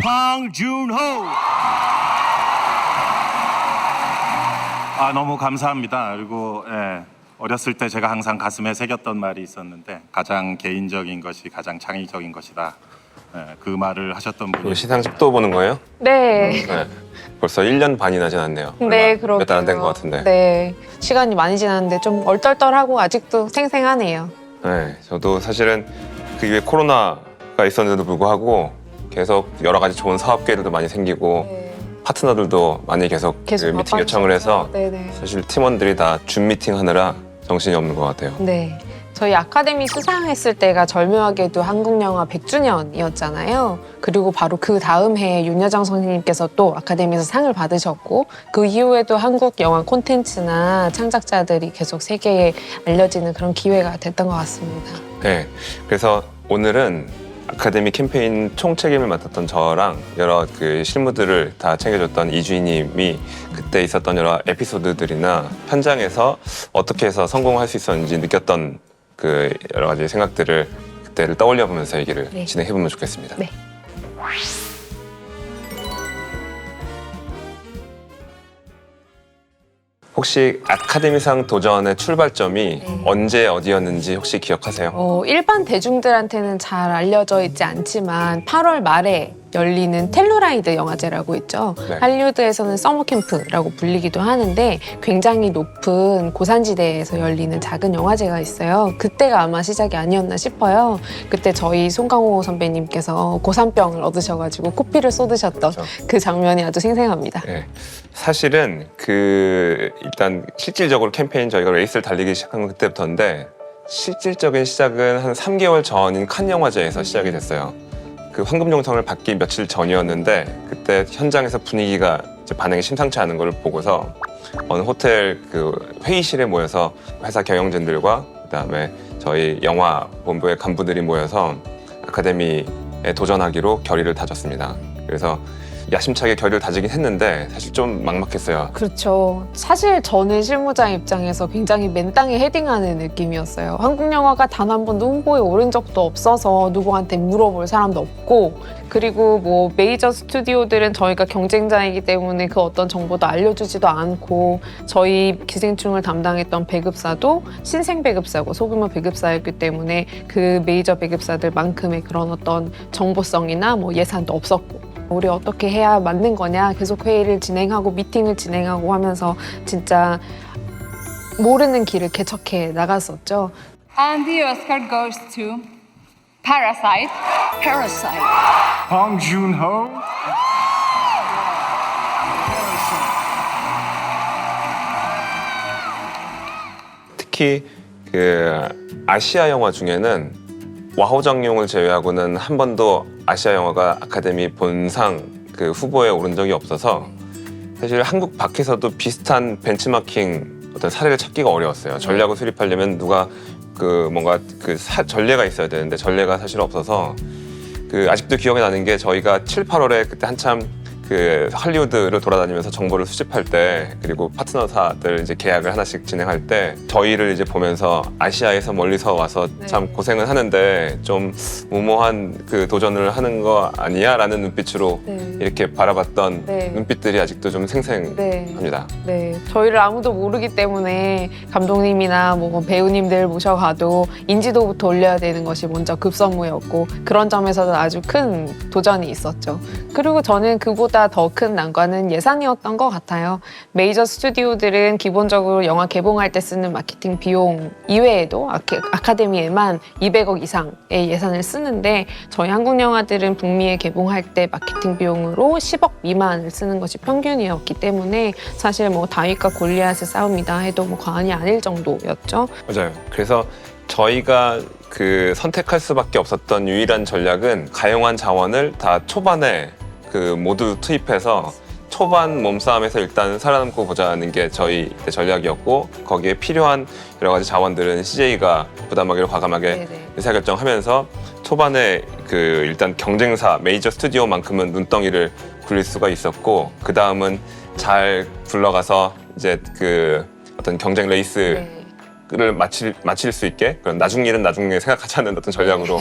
황준호. 너무 감사합니다. 그리고 어렸을 때 제가 항상 가슴에 새겼던 말이 있었는데 가장 개인적인 것이 가장 창의적인 것이다. 그 말을 하셨던 분이 시상식 또 보는 거예요? 네. 네. 벌써 1년 반이나 지났네요. 네, 그렇게요. 몇 달 안 된 것 같은데. 네, 시간이 많이 지났는데 좀 얼떨떨하고 아직도 생생하네요. 네, 저도 사실은 그 이후에 코로나가 있었는데도 불구하고 계속 여러 가지 좋은 사업 기회들도 많이 생기고 네. 파트너들도 많이 계속 그 미팅 요청을 해서 네네. 사실 팀원들이 다 줌 미팅 하느라 정신이 없는 것 같아요. 네. 저희 아카데미 수상했을 때가 절묘하게도 한국영화 100주년이었잖아요. 그리고 바로 그 다음 해에 윤여정 선생님께서 또 아카데미에서 상을 받으셨고 그 이후에도 한국 영화 콘텐츠나 창작자들이 계속 세계에 알려지는 그런 기회가 됐던 것 같습니다. 네, 그래서 오늘은 아카데미 캠페인 총책임을 맡았던 저랑 여러 그 실무들을 다 챙겨줬던 이주희님이 그때 있었던 여러 에피소드들이나 현장에서 어떻게 해서 성공할 수 있었는지 느꼈던 그 여러 가지 생각들을 그때를 떠올려 보면서 얘기를 네. 진행해 보면 좋겠습니다. 네. 혹시 아카데미상 도전의 출발점이 네. 언제 어디였는지 혹시 기억하세요? 일반 대중들한테는 잘 알려져 있지 않지만 8월 말에 열리는 텔루라이드 영화제라고 있죠. 네. 할리우드에서는 서머 캠프라고 불리기도 하는데 굉장히 높은 고산지대에서 열리는 작은 영화제가 있어요. 그때가 아마 시작이 아니었나 싶어요. 그때 저희 송강호 선배님께서 고산병을 얻으셔가지고 코피를 쏟으셨던 그렇죠. 그 장면이 아주 생생합니다. 네. 사실은 일단 실질적으로 캠페인 저희가 레이스를 달리기 시작한 건 그때부터인데 실질적인 시작은 한 3개월 전인 칸 영화제에서 시작이 됐어요. 그 황금종성을 받기 며칠 전이었는데 그때 현장에서 분위기가 이제 반응이 심상치 않은 걸 보고서 어느 호텔 그 회의실에 모여서 회사 경영진들과 그다음에 저희 영화 본부의 간부들이 모여서 아카데미에 도전하기로 결의를 다졌습니다. 그래서 야심차게 결의를 다지긴 했는데 사실 좀 막막했어요. 그렇죠. 사실 저는 실무자 입장에서 굉장히 맨땅에 헤딩하는 느낌이었어요. 한국 영화가 단 한 번도 홍보에 오른 적도 없어서 누구한테 물어볼 사람도 없고 그리고 뭐 메이저 스튜디오들은 저희가 경쟁자이기 때문에 그 어떤 정보도 알려주지도 않고 저희 기생충을 담당했던 배급사도 신생 배급사고 소규모 배급사였기 때문에 그 메이저 배급사들만큼의 그런 어떤 정보성이나 뭐 예산도 없었고 우리 어떻게 해야 맞는 거냐 계속 회의를 진행하고 미팅을 진행하고 하면서 진짜 모르는 길을 개척해 나갔었죠. And the Oscar goes to Parasite. Parasite. 황준호. 특히 그 아시아 영화 중에는 와호장룡을 제외하고는 한 번도 아시아 영화가 아카데미 본상 그 후보에 오른 적이 없어서 사실 한국 밖에서도 비슷한 벤치마킹 어떤 사례를 찾기가 어려웠어요. 전략을 수립하려면 누가 그 뭔가 그 전례가 있어야 되는데 전례가 사실 없어서 그 아직도 기억에 나는 게 저희가 7, 8월에 그때 한참 그 할리우드를 돌아다니면서 정보를 수집할 때 그리고 파트너사들 이제 계약을 하나씩 진행할 때 저희를 이제 보면서 아시아에서 멀리서 와서 네. 참 고생을 하는데 좀 무모한 그 도전을 하는 거 아니야? 라는 눈빛으로 네. 이렇게 바라봤던 네. 눈빛들이 아직도 좀 생생합니다. 네, 저희를 아무도 모르기 때문에 감독님이나 뭐 배우님들 모셔가도 인지도부터 올려야 되는 것이 먼저 급선무였고 그런 점에서는 아주 큰 도전이 있었죠. 그리고 저는 그보다 더 큰 난관은 예산이었던 것 같아요. 메이저 스튜디오들은 기본적으로 영화 개봉할 때 쓰는 마케팅 비용 이외에도 아카데미에만 200억 이상의 예산을 쓰는데 저희 한국 영화들은 북미에 개봉할 때 마케팅 비용으로 10억 미만을 쓰는 것이 평균이었기 때문에 사실 뭐 다윗과 골리앗의 싸움이다 해도 뭐 과언이 아닐 정도였죠. 맞아요. 그래서 저희가 그 선택할 수밖에 없었던 유일한 전략은 가용한 자원을 다 초반에 그 모두 투입해서 초반 몸싸움에서 일단 살아남고 보자는 게 저희 전략이었고 거기에 필요한 여러 가지 자원들은 CJ가 부담하기로 과감하게 네네. 의사결정하면서 초반에 그 일단 경쟁사 메이저 스튜디오만큼은 눈덩이를 굴릴 수가 있었고 그 다음은 잘 굴러가서 이제 그 어떤 경쟁 레이스를 마칠 수 있게 그런 나중 일은 나중에 생각하지 않는 어떤 전략으로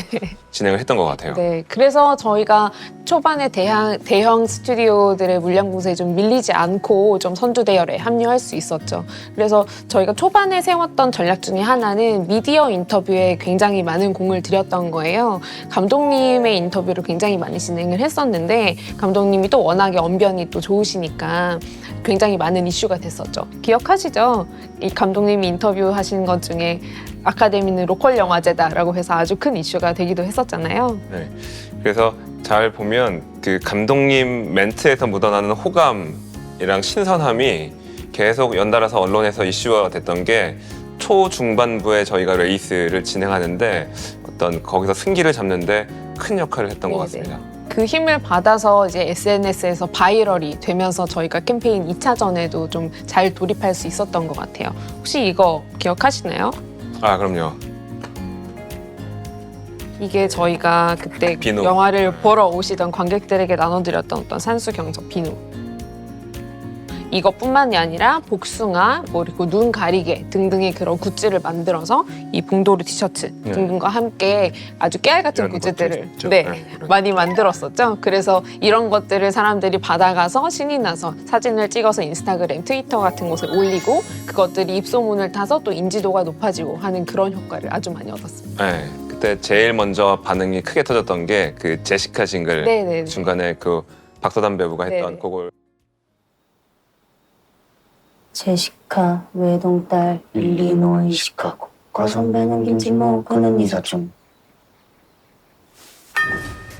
진행을 했던 것 같아요. 네, 그래서 저희가 초반에 대형 스튜디오들의 물량 공세에 좀 밀리지 않고 좀 선두 대열에 합류할 수 있었죠. 그래서 저희가 초반에 세웠던 전략 중에 하나는 미디어 인터뷰에 굉장히 많은 공을 들였던 거예요. 감독님의 인터뷰를 굉장히 많이 진행을 했었는데 감독님이 또 워낙에 언변이 또 좋으시니까 굉장히 많은 이슈가 됐었죠. 기억하시죠? 이 감독님이 인터뷰하신 것 중에 아카데미는 로컬 영화제다라고 해서 아주 큰 이슈가 되기도 했었잖아요. 네. 그래서 잘 보면 그 감독님 멘트에서 묻어나는 호감이랑 신선함이 계속 연달아서 언론에서 이슈가 됐던 게 초중반부에 저희가 레이스를 진행하는데 어떤 거기서 승기를 잡는데 큰 역할을 했던 것 같습니다. 그 힘을 받아서 이제 SNS에서 바이럴이 되면서 저희가 캠페인 2차전에도 좀 잘 돌입할 수 있었던 것 같아요. 혹시 이거 기억하시나요? 아, 그럼요. 이게 저희가 그때 비누. 영화를 보러 오시던 관객들에게 나눠드렸던 어떤 산수경적 비누. 이것뿐만이 아니라 복숭아, 뭐 그리고 눈 가리개 등등의 그런 굿즈를 만들어서 이 봉도르 티셔츠 등등과 함께 아주 깨알 같은 이런 굿즈들을 것들이 있죠. 네, 네, 이런. 많이 만들었었죠. 그래서 이런 것들을 사람들이 받아가서 신이 나서 사진을 찍어서 인스타그램, 트위터 같은 곳에 올리고 그것들이 입소문을 타서 또 인지도가 높아지고 하는 그런 효과를 아주 많이 얻었습니다. 네. 그때 제일 먼저 반응이 크게 터졌던 게 그 제시카 싱글 네네. 중간에 그 박서단 배우가 했던 네네. 곡을 제시카 외동딸 일리노이 시카고 과선배는 김치모 그는 이사촌.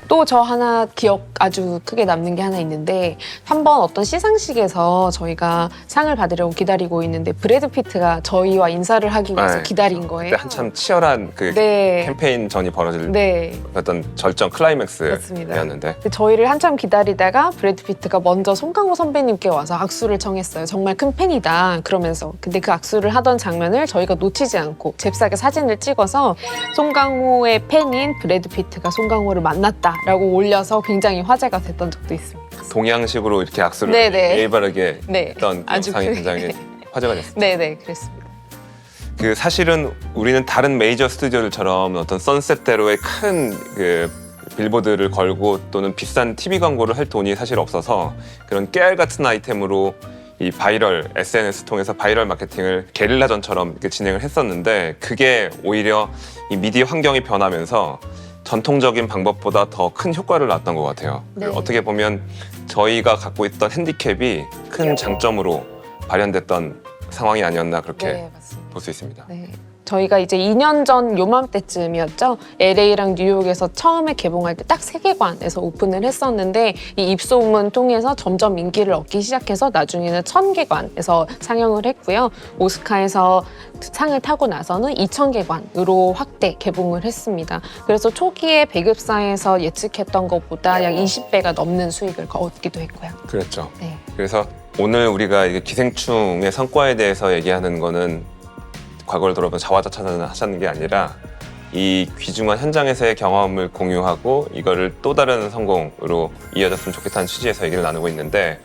또 저 하나 기억 아주 크게 남는 게 하나 있는데 한 번 어떤 시상식에서 저희가 상을 받으려고 기다리고 있는데 브래드 피트가 저희와 인사를 하기 위해서 네. 기다린 거예요. 그때 한참 치열한 그 네. 캠페인 전이 벌어질 네. 어떤 절정 맞습니다. 클라이맥스였는데 근데 저희를 한참 기다리다가 브래드 피트가 먼저 송강호 선배님께 와서 악수를 청했어요. 정말 큰 팬이다 그러면서. 근데 그 악수를 하던 장면을 저희가 놓치지 않고 잽싸게 사진을 찍어서 송강호의 팬인 브래드 피트가 송강호를 만났다라고 올려서 굉장히 화제가 됐던 적도 있습니다. 동양식으로 이렇게 악수를 네네. 예의 바르게 네. 했던 아주 영상이 크게. 굉장히 화제가 됐습니다. 네네 그랬습니다. 그 사실은 우리는 다른 메이저 스튜디오들처럼 어떤 선셋대로의 큰 그 빌보드를 걸고 또는 비싼 TV 광고를 할 돈이 사실 없어서 그런 깨알 같은 아이템으로 이 바이럴 SNS 통해서 바이럴 마케팅을 게릴라전처럼 이렇게 진행을 했었는데 그게 오히려 이 미디어 환경이 변하면서 전통적인 방법보다 더 큰 효과를 낳았던 것 같아요. 네. 어떻게 보면 저희가 갖고 있던 핸디캡이 큰 장점으로 발현됐던 상황이 아니었나 그렇게 네 맞습니다. 볼 수 있습니다. 네. 저희가 이제 2년 전 요맘때쯤이었죠. LA랑 뉴욕에서 처음에 개봉할 때 딱 3개관에서 오픈을 했었는데 이 입소문 통해서 점점 인기를 얻기 시작해서 나중에는 1000개관에서 상영을 했고요. 오스카에서 상을 타고 나서는 2000개관으로 확대 개봉을 했습니다. 그래서 초기에 배급사에서 예측했던 것보다 약 20배가 넘는 수익을 얻기도 했고요. 그렇죠. 네. 그래서 오늘 우리가 이게 기생충의 성과에 대해서 얘기하는 거는 과거를 돌아보면 자화자찬을 하자는 게 아니라 이 귀중한 현장에서의 경험을 공유하고 이거를 또 다른 성공으로 이어졌으면 좋겠다는 취지에서 얘기를 나누고 있는데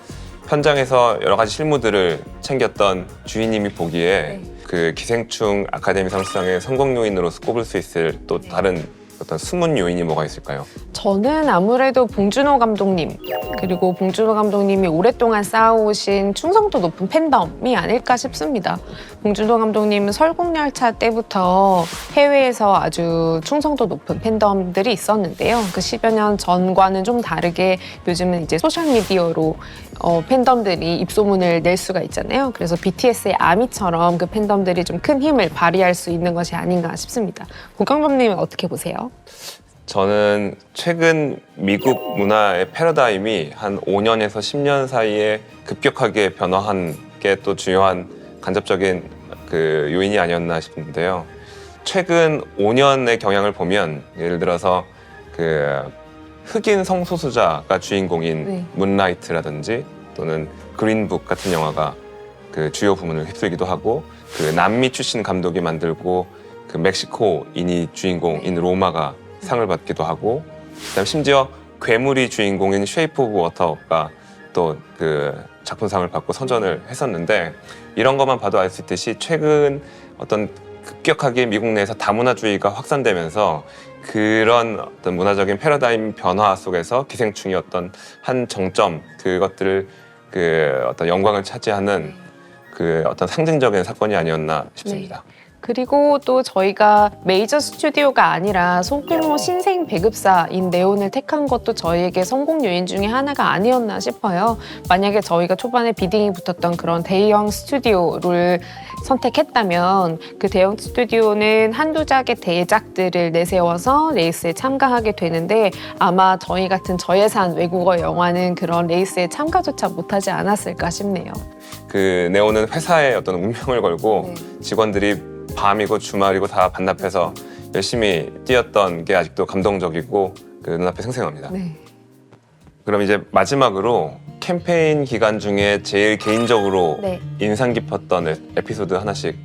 현장에서 여러 가지 실무들을 챙겼던 주인님이 보기에 그 기생충 아카데미상 수상의 성공 요인으로서 꼽을 수 있을 또 다른 어떤 숨은 요인이 뭐가 있을까요? 저는 아무래도 봉준호 감독님 그리고 봉준호 감독님이 오랫동안 쌓아오신 충성도 높은 팬덤이 아닐까 싶습니다. 봉준호 감독님은 설국열차 때부터 해외에서 아주 충성도 높은 팬덤들이 있었는데요. 그 10여 년 전과는 좀 다르게 요즘은 이제 소셜미디어로 팬덤들이 입소문을 낼 수가 있잖아요. 그래서 BTS의 아미처럼 그 팬덤들이 좀 큰 힘을 발휘할 수 있는 것이 아닌가 싶습니다. 고경범님은 어떻게 보세요? 저는 최근 미국 문화의 패러다임이 한 5년에서 10년 사이에 급격하게 변화한 게 또 중요한 간접적인 그 요인이 아니었나 싶은데요. 최근 5년의 경향을 보면 예를 들어서 그 흑인 성소수자가 주인공인 네. 문라이트라든지 또는 그린북 같은 영화가 그 주요 부문을 휩쓸기도 하고 그 남미 출신 감독이 만들고 그 멕시코인이 주인공인 로마가 상을 받기도 하고 그다음 심지어 괴물이 주인공인 쉐이프 오브 워터가 또 그 작품상을 받고 선전을 했었는데 이런 것만 봐도 알 수 있듯이 최근 어떤 급격하게 미국 내에서 다문화주의가 확산되면서 그런 어떤 문화적인 패러다임 변화 속에서 기생충이었던 한 정점 그것들을 그 어떤 영광을 차지하는 그 어떤 상징적인 사건이 아니었나 싶습니다. 그리고 또 저희가 메이저 스튜디오가 아니라 소규모 신생 배급사인 네온을 택한 것도 저희에게 성공 요인 중에 하나가 아니었나 싶어요. 만약에 저희가 초반에 비딩이 붙었던 그런 대형 스튜디오를 선택했다면 그 대형 스튜디오는 한두 작의 대작들을 내세워서 레이스에 참가하게 되는데 아마 저희 같은 저예산 외국어 영화는 그런 레이스에 참가조차 못하지 않았을까 싶네요. 그 네오는 회사의 어떤 운명을 걸고 직원들이 밤이고 주말이고 다 반납해서 열심히 뛰었던 게 아직도 감동적이고 그 눈앞에 생생합니다. 네. 그럼 이제 마지막으로 캠페인 기간 중에 제일 개인적으로 네. 인상 깊었던 에피소드 하나씩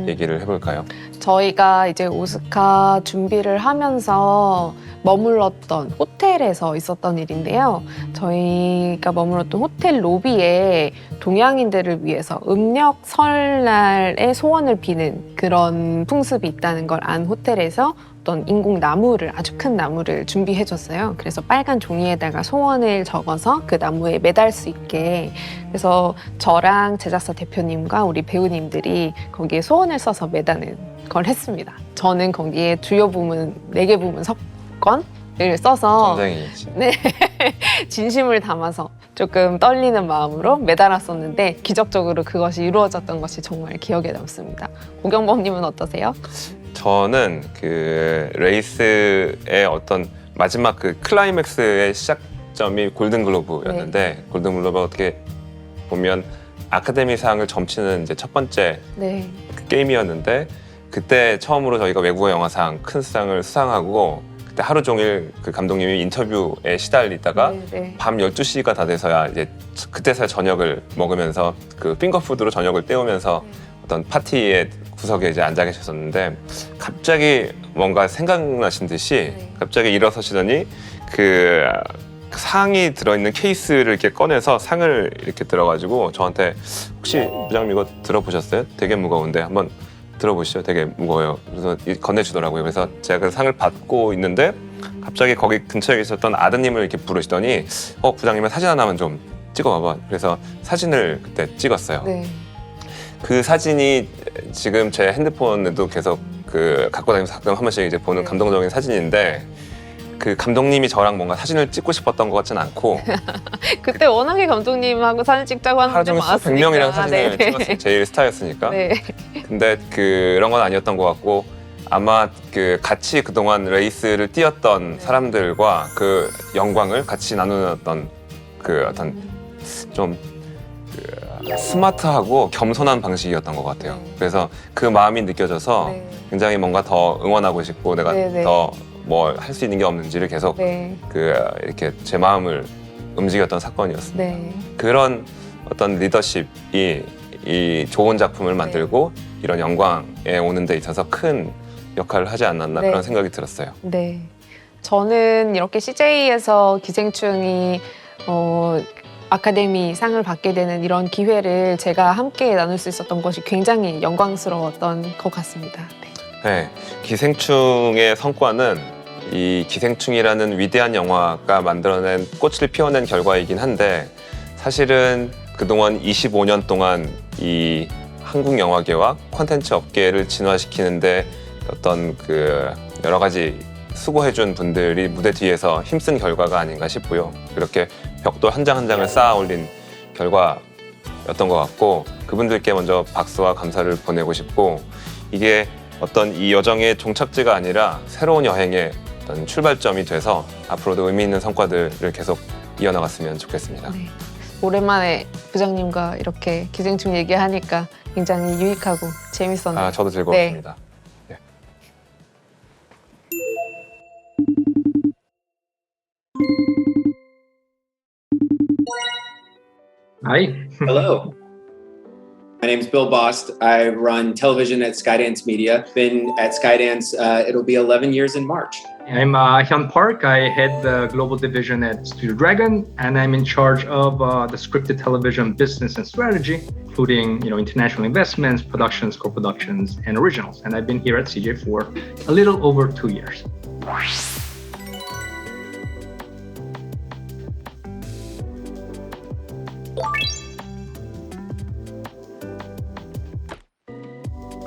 얘기를 해볼까요? 저희가 이제 오스카 준비를 하면서 머물렀던 호텔에서 있었던 일인데요. 저희가 머물렀던 호텔 로비에 동양인들을 위해서 음력 설날에 소원을 비는 그런 풍습이 있다는 걸 안 호텔에서 어떤 인공 나무를 아주 큰 나무를 준비해 줬어요. 그래서 빨간 종이에다가 소원을 적어서 그 나무에 매달 수 있게 그래서 저랑 제작사 대표님과 우리 배우님들이 거기에 소원을 써서 매다는 걸 했습니다. 저는 거기에 주요 부문 4개 부문 석권을 써서 전쟁이지. 네, 진심을 담아서 조금 떨리는 마음으로 매달았었는데 기적적으로 그것이 이루어졌던 것이 정말 기억에 남습니다. 고경범님은 어떠세요? 저는 그 레이스의 어떤 마지막 그 클라이맥스의 시작점이 골든글로브였는데 골든글로브 어떻게 보면 아카데미상을 점치는 이제 첫 번째 네, 그 게임이었는데 그때 처음으로 저희가 외국어 영화상 큰 상을 수상하고 그때 하루 종일 그 감독님이 인터뷰에 시달리다가 네. 밤 12시가 다 돼서야 이제 그때서야 저녁을 먹으면서 그 핑거푸드로 저녁을 때우면서 어떤 파티의 구석에 이제 앉아 계셨었는데 갑자기 뭔가 생각나신 듯이 갑자기 일어서시더니 그 상이 들어있는 케이스를 이렇게 꺼내서 상을 이렇게 들어가지고 저한테 혹시 부장님 이거 들어보셨어요? 되게 무거운데 한번 들어보시죠. 되게 무거워요. 그래서 건네주더라고요. 그래서 제가 그 상을 받고 있는데 갑자기 거기 근처에 있었던 아드님을 이렇게 부르시더니 부장님은 사진 하나만 좀 찍어봐봐. 그래서 사진을 그때 찍었어요. 네. 그 사진이 지금 제 핸드폰에도 계속 그 갖고 다니면서 가끔 한 번씩 이제 보는 감동적인 사진인데 그 감독님이 저랑 뭔가 사진을 찍고 싶었던 것 같지는 않고 그때 워낙에 감독님하고 사진 찍자고 하는 하루 분들 종일 수백 많았으니까. 명이랑 사진을 네. 찍었어요. 제일 스타였으니까. 네. 근데 그런 건 아니었던 것 같고 아마 그 같이 그동안 레이스를 뛰었던 사람들과 그 영광을 같이 나누었던 그 어떤 좀 스마트하고 겸손한 방식이었던 것 같아요. 그래서 그 마음이 느껴져서 굉장히 뭔가 더 응원하고 싶고 내가 네. 더 뭐 할 수 있는 게 없는지를 계속 네. 그 이렇게 제 마음을 움직였던 사건이었습니다. 네. 그런 어떤 리더십이 이 좋은 작품을 만들고 이런 영광에 오는 데 있어서 큰 역할을 하지 않았나 네. 그런 생각이 들었어요. 네. 저는 이렇게 CJ에서 기생충이 아카데미 상을 받게 되는 이런 기회를 제가 함께 나눌 수 있었던 것이 굉장히 영광스러웠던 것 같습니다. 네. 네, 기생충의 성과는 이 기생충이라는 위대한 영화가 만들어낸 꽃을 피워낸 결과이긴 한데 사실은 그동안 25년 동안 이 한국 영화계와 콘텐츠 업계를 진화시키는데 어떤 그 여러 가지 수고해준 분들이 무대 뒤에서 힘쓴 결과가 아닌가 싶고요. 그렇게 벽돌 한 장 한 장을 쌓아 올린 결과였던 것 같고 그분들께 먼저 박수와 감사를 보내고 싶고 이게 어떤 이 여정의 종착지가 아니라 새로운 여행의 어떤 출발점이 돼서 앞으로도 의미 있는 성과들을 계속 이어나갔으면 좋겠습니다. 네. 오랜만에 부장님과 이렇게 기생충 얘기하니까 굉장히 유익하고 재밌었네요. 아, 저도 즐거웠습니다. 네. Hi. Hello. My name's Bill Bost. I run television at Skydance Media. Been at Skydance, it'll be 11 years in March. I'm Hyun Park. I head the global division at Studio Dragon, and I'm in charge of the scripted television business and strategy, including international investments, productions, co-productions, and originals. And I've been here at CJ for a little over 2 years.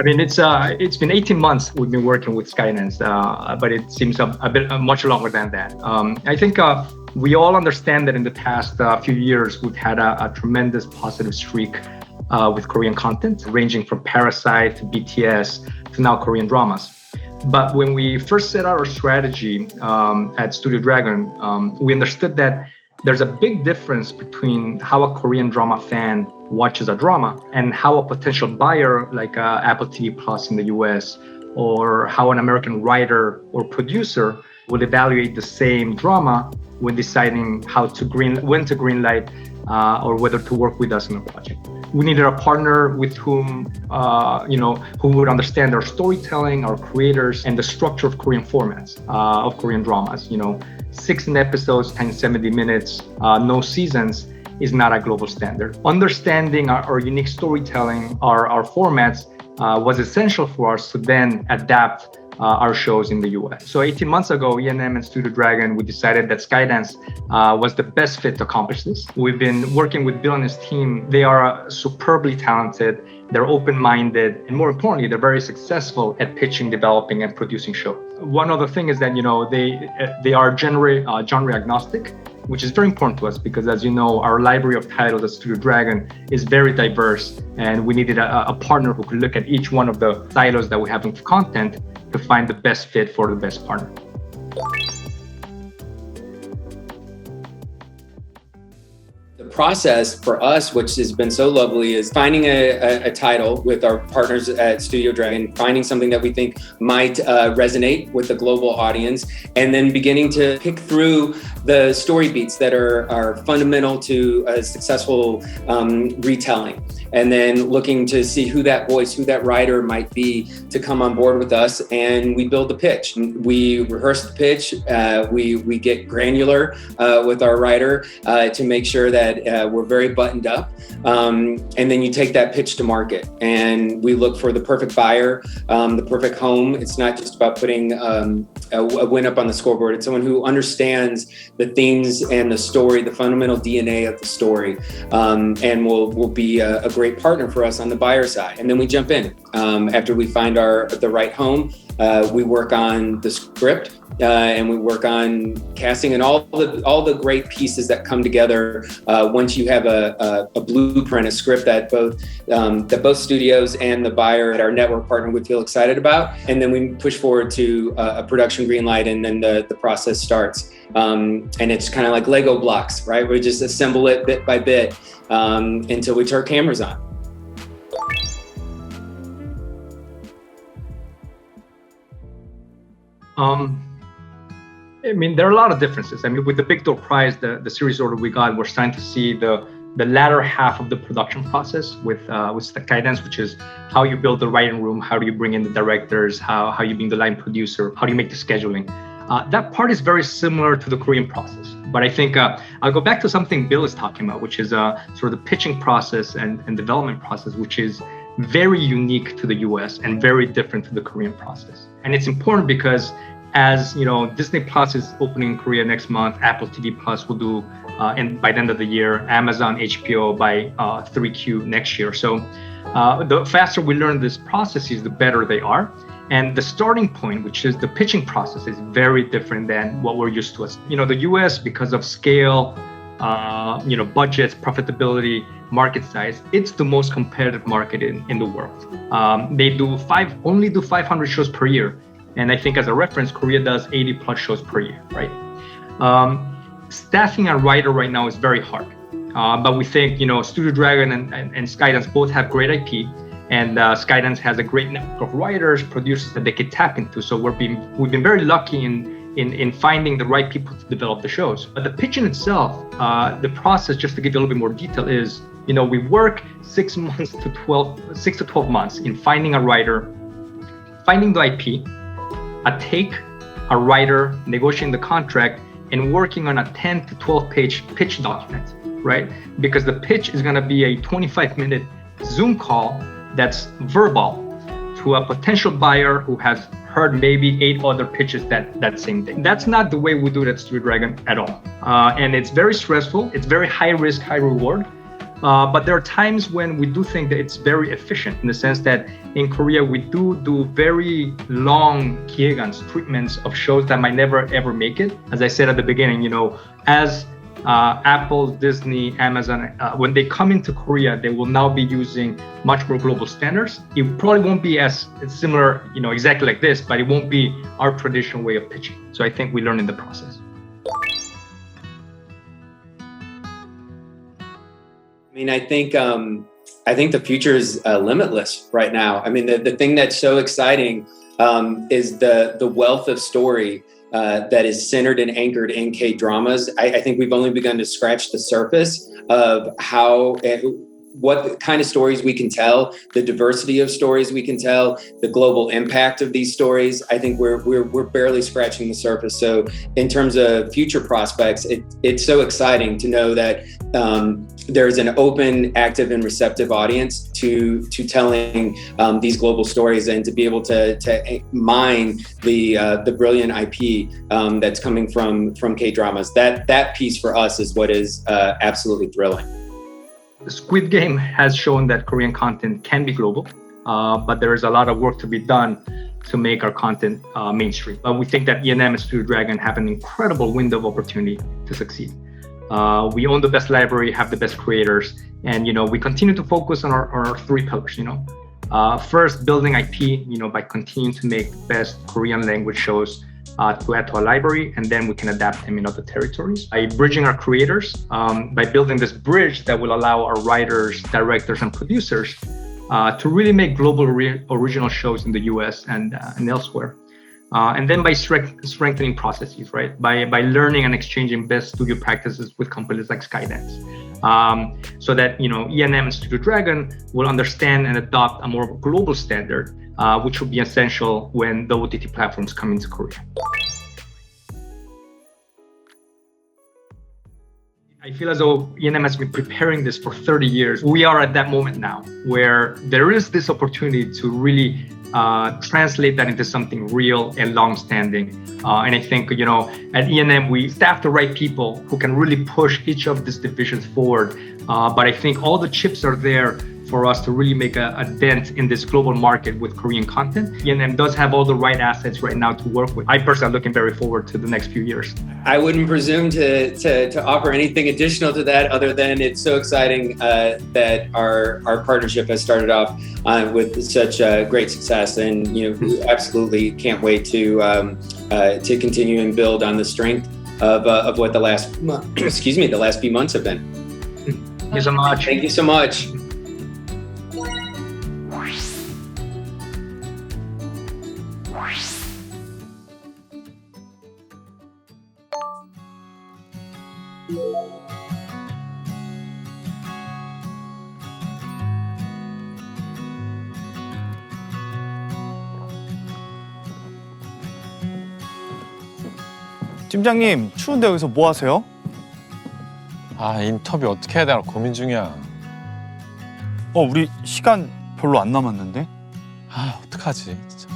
I mean, it's been 18 months we've been working with Skydance, but it seems a bit much longer than that. I think we all understand that in the past few years, we've had a tremendous positive streak with Korean content, ranging from Parasite to BTS to now Korean dramas. But when we first set out our strategy at Studio Dragon, we understood that there's a big difference between how a Korean drama fan watches a drama and how a potential buyer like Apple TV Plus in the US or how an American writer or producer will evaluate the same drama when deciding when to greenlight or whether to work with us on a project. We needed a partner with whom, who would understand our storytelling, our creators, and the structure of Korean formats, of Korean dramas. 16 episodes, 10-70 minutes, no seasons is not a global standard. Understanding our unique storytelling, our formats, was essential for us to then adapt our shows in the US. So 18 months ago, E&M and Studio Dragon, we decided that Skydance was the best fit to accomplish this. We've been working with Bill and his team. They are superbly talented, they're open-minded, and more importantly, they're very successful at pitching, developing, and producing shows. One other thing is that they are genre agnostic, which is very important to us because, as you know, our library of titles at Studio Dragon is very diverse, and we needed a partner who could look at each one of the silos that we have in content to find the best fit for the best partner. The process for us, which has been so lovely, is finding a title with our partners at Studio Dragon, finding something that we think might resonate with the global audience, and then beginning to pick through the story beats that are fundamental to a successful retelling, and then looking to see who that voice, who that writer might be to come on board with us, and we build the pitch. We rehearse the pitch, we get granular with our writer to make sure that we're very buttoned up, and then you take that pitch to market, and we look for the perfect buyer, the perfect home. It's not just about putting a win up on the scoreboard. It's someone who understands the themes and the story, the fundamental DNA of the story, and will be a great partner for us on the buyer side. And then we jump in. After we find the right home, we work on the script, and we work on casting and all the great pieces that come together once you have a blueprint, a script that both studios and the buyer at our network partner would feel excited about. And then we push forward to a production green light, and then the process starts. And it's kind of like Lego blocks, right? We just assemble it bit by bit until we turn cameras on. I mean, there are a lot of differences. I mean, with the Big Door Prize, the series order we got, we're starting to see the latter half of the production process with the Skydance, which is how you build the writing room, how do you bring in the directors, how you bring the line producer, how do you make the scheduling. That part is very similar to the Korean process. But I think I'll go back to something Bill is talking about, which is sort of the pitching process and development process, which is very unique to the US and very different to the Korean process. And it's important because, as you know, Disney Plus is opening in Korea next month, Apple TV Plus will do and by the end of the year, Amazon, HBO by 3Q next year. So the faster we learn these processes, the better they are. And the starting point, which is the pitching process, is very different than what we're used to. The US, because of scale, budgets, profitability, market size, it's the most competitive market in the world. They only do 500 shows per year. And I think as a reference, Korea does 80 plus shows per year, right? Staffing a writer right now is very hard. But we think, Studio Dragon and Skydance both have great IP, and Skydance has a great network of writers, producers that they could tap into. So we've been very lucky in finding the right people to develop the shows. But the pitch in itself, the process, just to give you a little bit more detail, is We work 6 to 12 months in finding a writer, finding the IP, a take, a writer, negotiating the contract, and working on a 10 to 12 page pitch document, right? Because the pitch is going to be a 25-minute Zoom call that's verbal to a potential buyer who has heard maybe 8 other pitches that same day. That's not the way we do it at Studio Dragon at all. And it's very stressful. It's very high risk, high reward. But there are times when we do think that it's very efficient in the sense that in Korea, we do very long kiegans, treatments of shows that might never ever make it. As I said at the beginning, as Apple, Disney, Amazon, when they come into Korea, they will now be using much more global standards. It probably won't be as similar, exactly like this, but it won't be our traditional way of pitching. So I think we learn in the process. I mean, I think the future is limitless right now. I mean, the thing that's so exciting is the wealth of story that is centered and anchored in K-dramas. I think we've only begun to scratch the surface of what kind of stories we can tell, the diversity of stories we can tell, the global impact of these stories. I think we're barely scratching the surface. So in terms of future prospects, it's so exciting to know that there's an open, active, and receptive audience to telling these global stories, and to be able to mine the brilliant IP that's coming from K-dramas. That piece for us is what is absolutely thrilling. Squid Game has shown that Korean content can be global, but there is a lot of work to be done to make our content mainstream. We think that E&M and Studio Dragon have an incredible window of opportunity to succeed. We own the best library, have the best creators, and we continue to focus on our 3 pillars. First, building IP, by continuing to make best Korean language shows to add to our library, and then we can adapt them in other territories. By bridging our creators, by building this bridge that will allow our writers, directors, and producers to really make global original shows in the US and elsewhere. And then by strengthening processes, right? By learning and exchanging best studio practices with companies like Skydance. So that E&M and Studio Dragon will understand and adopt a more global standard, which will be essential when the OTT platforms come into Korea. I feel as though E&M has been preparing this for 30 years. We are at that moment now where there is this opportunity to really translate that into something real and long-standing. And I think, at E&M, we staff the right people who can really push each of these divisions forward. But I think all the chips are there for us to really make a dent in this global market with Korean content. E&M does have all the right assets right now to work with. I personally am looking very forward to the next few years. I wouldn't presume to offer anything additional to that other than it's so exciting that our partnership has started off with such great success, and we absolutely can't wait to continue and build on the strength of what the last few months have been. Thank you so much. Thank you so much. 팀장님, 추운데 여기서 뭐 하세요? 인터뷰 어떻게 해야 되나 고민 중이야. 우리 시간 별로 안 남았는데? 어떡하지, 진짜.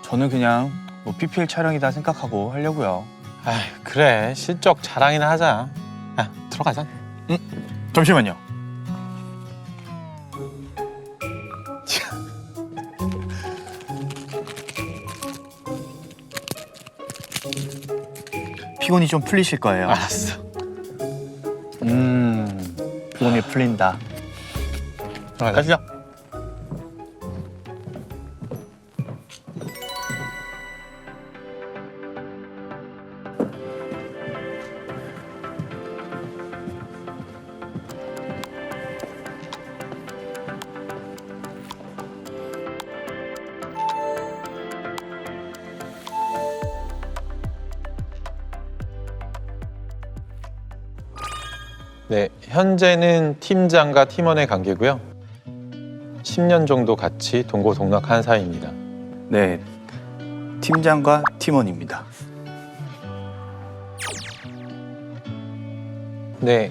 저는 그냥 PPL 촬영이다 생각하고 하려고요. 그래, 실적 자랑이나 하자. 들어가자. 잠시만요. 피곤이 좀 풀리실 거예요. 알았어. 피곤이 풀린다. 가시죠. 네, 현재는 팀장과 팀원의 관계고요. 10년 정도 같이 동고동락한 사이입니다. 네, 팀장과 팀원입니다. 네,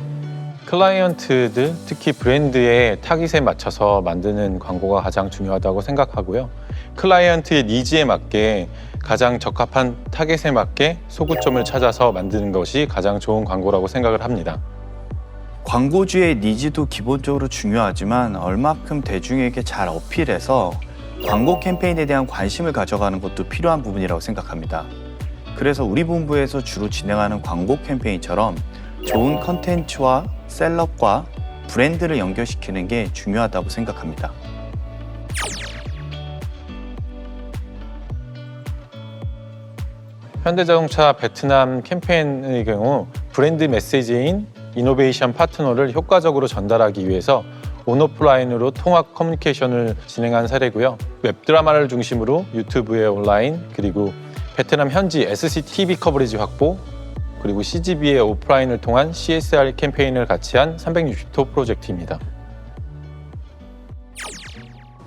클라이언트들, 특히 브랜드의 타깃에 맞춰서 만드는 광고가 가장 중요하다고 생각하고요. 클라이언트의 니즈에 맞게 가장 적합한 타깃에 맞게 소구점을 찾아서 만드는 것이 가장 좋은 광고라고 생각을 합니다. 광고주의 니즈도 기본적으로 중요하지만 얼마큼 대중에게 잘 어필해서 광고 캠페인에 대한 관심을 가져가는 것도 필요한 부분이라고 생각합니다. 그래서 우리 본부에서 주로 진행하는 광고 캠페인처럼 좋은 컨텐츠와 셀럽과 브랜드를 연결시키는 게 중요하다고 생각합니다. 현대자동차 베트남 캠페인의 경우 브랜드 메시지인 이노베이션 파트너를 효과적으로 전달하기 위해서 온오프라인으로 통합 커뮤니케이션을 진행한 사례고요. 웹드라마를 중심으로 유튜브에 온라인, 그리고 베트남 현지 SCTV 커버리지 확보, 그리고 CGV의 오프라인을 통한 CSR 캠페인을 같이 한 360도 프로젝트입니다.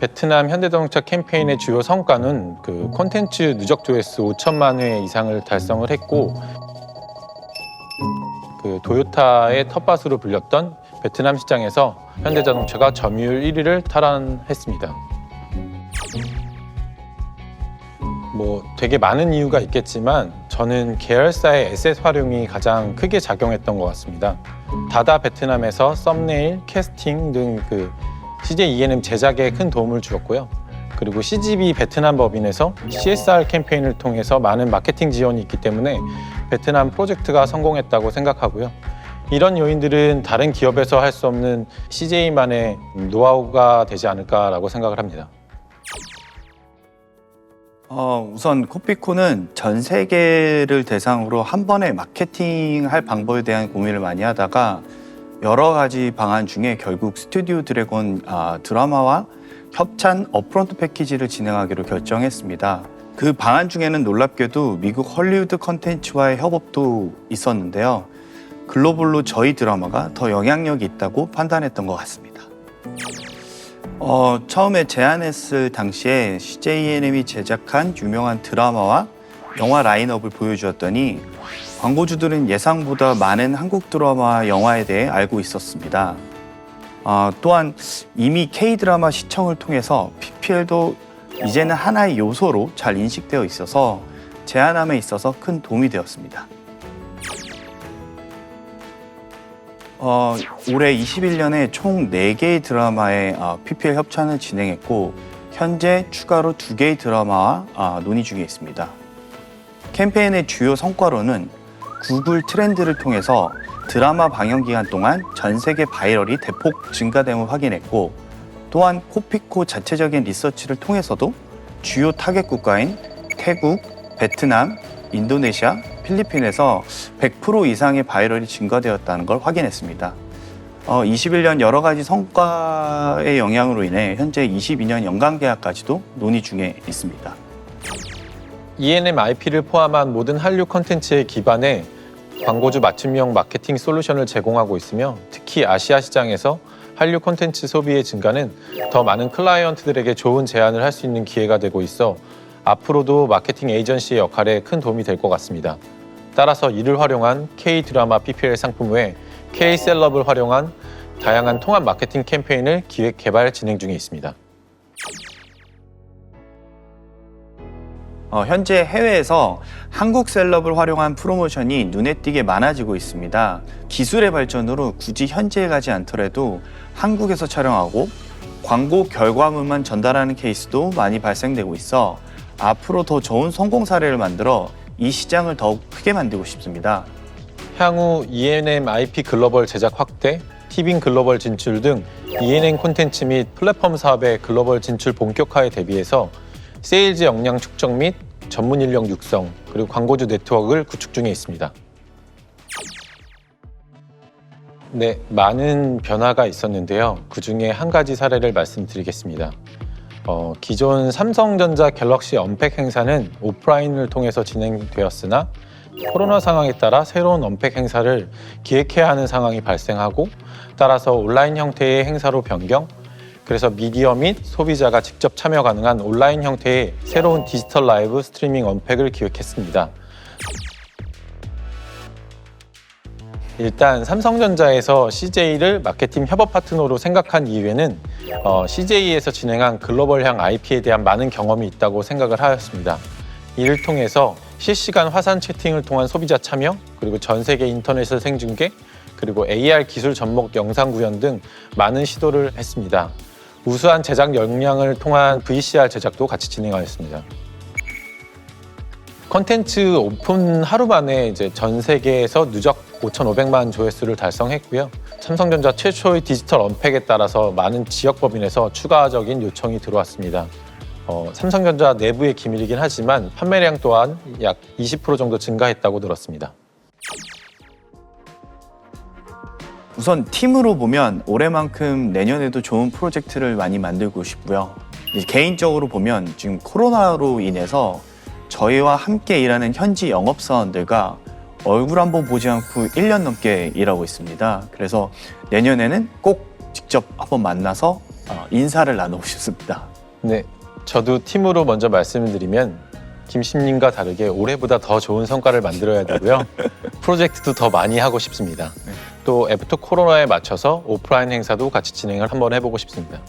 베트남 현대자동차 캠페인의 주요 성과는 콘텐츠 누적 조회수 5천만 회 이상을 달성을 했고, 도요타의 텃밭으로 불렸던 베트남 시장에서 현대자동차가 점유율 1위를 탈환했습니다. 되게 많은 이유가 있겠지만 저는 계열사의 에셋 활용이 가장 크게 작용했던 것 같습니다. 다다 베트남에서 썸네일, 캐스팅 등 CJ E&M 제작에 큰 도움을 주었고요. 그리고 CGV 베트남 법인에서 CSR 캠페인을 통해서 많은 마케팅 지원이 있기 때문에 베트남 프로젝트가 성공했다고 생각하고요. 이런 요인들은 다른 기업에서 할 수 없는 CJ만의 노하우가 되지 않을까라고 생각을 합니다. 우선 코피코는 전 세계를 대상으로 한 번에 마케팅할 방법에 대한 고민을 많이 하다가 여러 가지 방안 중에 결국 스튜디오 드래곤 드라마와 협찬 업프론트 패키지를 진행하기로 결정했습니다. 그 방안 중에는 놀랍게도 미국 헐리우드 컨텐츠와의 협업도 있었는데요. 글로벌로 저희 드라마가 더 영향력이 있다고 판단했던 것 같습니다. 처음에 제안했을 당시에 CJ E&M이 제작한 유명한 드라마와 영화 라인업을 보여주었더니 광고주들은 예상보다 많은 한국 드라마와 영화에 대해 알고 있었습니다. 또한 이미 K-드라마 시청을 통해서 PPL도 이제는 하나의 요소로 잘 인식되어 있어서 제안함에 있어서 큰 도움이 되었습니다. 올해 21년에 총 4개의 드라마의 PPL 협찬을 진행했고 현재 추가로 2개의 드라마와 논의 중에 있습니다. 캠페인의 주요 성과로는 구글 트렌드를 통해서 드라마 방영 기간 동안 전 세계 바이럴이 대폭 증가됨을 확인했고, 또한 코피코 자체적인 리서치를 통해서도 주요 타겟 국가인 태국, 베트남, 인도네시아, 필리핀에서 100% 이상의 바이럴이 증가되었다는 걸 확인했습니다. 21년 여러 가지 성과의 영향으로 인해 현재 22년 연간 계약까지도 논의 중에 있습니다. E&M IP를 포함한 모든 한류 콘텐츠에 기반해 광고주 맞춤형 마케팅 솔루션을 제공하고 있으며, 특히 아시아 시장에서 한류 콘텐츠 소비의 증가는 더 많은 클라이언트들에게 좋은 제안을 할 수 있는 기회가 되고 있어 앞으로도 마케팅 에이전시의 역할에 큰 도움이 될 것 같습니다. 따라서 이를 활용한 K-드라마 PPL 상품 외에 K-셀럽을 활용한 다양한 통합 마케팅 캠페인을 기획, 개발, 진행 중에 있습니다. 현재 해외에서 한국 셀럽을 활용한 프로모션이 눈에 띄게 많아지고 있습니다. 기술의 발전으로 굳이 현지에 가지 않더라도 한국에서 촬영하고 광고 결과물만 전달하는 케이스도 많이 발생되고 있어 앞으로 더 좋은 성공 사례를 만들어 이 시장을 더욱 크게 만들고 싶습니다. 향후 E&M IP 글로벌 제작 확대, 티빙 글로벌 진출 등 E&M 콘텐츠 및 플랫폼 사업의 글로벌 진출 본격화에 대비해서 세일즈 역량 축적 및 전문 인력 육성, 그리고 광고주 네트워크를 구축 중에 있습니다. 네, 많은 변화가 있었는데요. 그중에 한 가지 사례를 말씀드리겠습니다. 기존 삼성전자 갤럭시 언팩 행사는 오프라인을 통해서 진행되었으나 코로나 상황에 따라 새로운 언팩 행사를 기획해야 하는 상황이 발생하고 따라서 온라인 형태의 행사로 변경, 그래서 미디어 및 소비자가 직접 참여 가능한 온라인 형태의 새로운 디지털 라이브 스트리밍 언팩을 기획했습니다. 일단 삼성전자에서 CJ를 마케팅 협업 파트너로 생각한 이유에는 CJ에서 진행한 글로벌향 IP에 대한 많은 경험이 있다고 생각을 하였습니다. 이를 통해서 실시간 화상 채팅을 통한 소비자 참여, 그리고 전 세계 인터넷을 생중계, 그리고 AR 기술 접목 영상 구현 등 많은 시도를 했습니다. 우수한 제작 역량을 통한 VCR 제작도 같이 진행하였습니다. 컨텐츠 오픈 하루 만에 이제 전 세계에서 누적 5,500만 조회수를 달성했고요. 삼성전자 최초의 디지털 언팩에 따라서 많은 지역 법인에서 추가적인 요청이 들어왔습니다. 삼성전자 내부의 기밀이긴 하지만 판매량 또한 약 20% 정도 증가했다고 들었습니다. 우선 팀으로 보면 올해만큼 내년에도 좋은 프로젝트를 많이 만들고 싶고요. 이제 개인적으로 보면 지금 코로나로 인해서 저희와 함께 일하는 현지 영업사원들과 얼굴 한번 보지 않고 1년 넘게 일하고 있습니다. 그래서 내년에는 꼭 직접 한번 만나서 인사를 나누고 싶습니다. 네, 저도 팀으로 먼저 말씀을 드리면 김심님과 다르게 올해보다 더 좋은 성과를 만들어야 되고요. 프로젝트도 더 많이 하고 싶습니다. 또 애프터 코로나에 맞춰서 오프라인 행사도 같이 진행을 한번 해보고 싶습니다.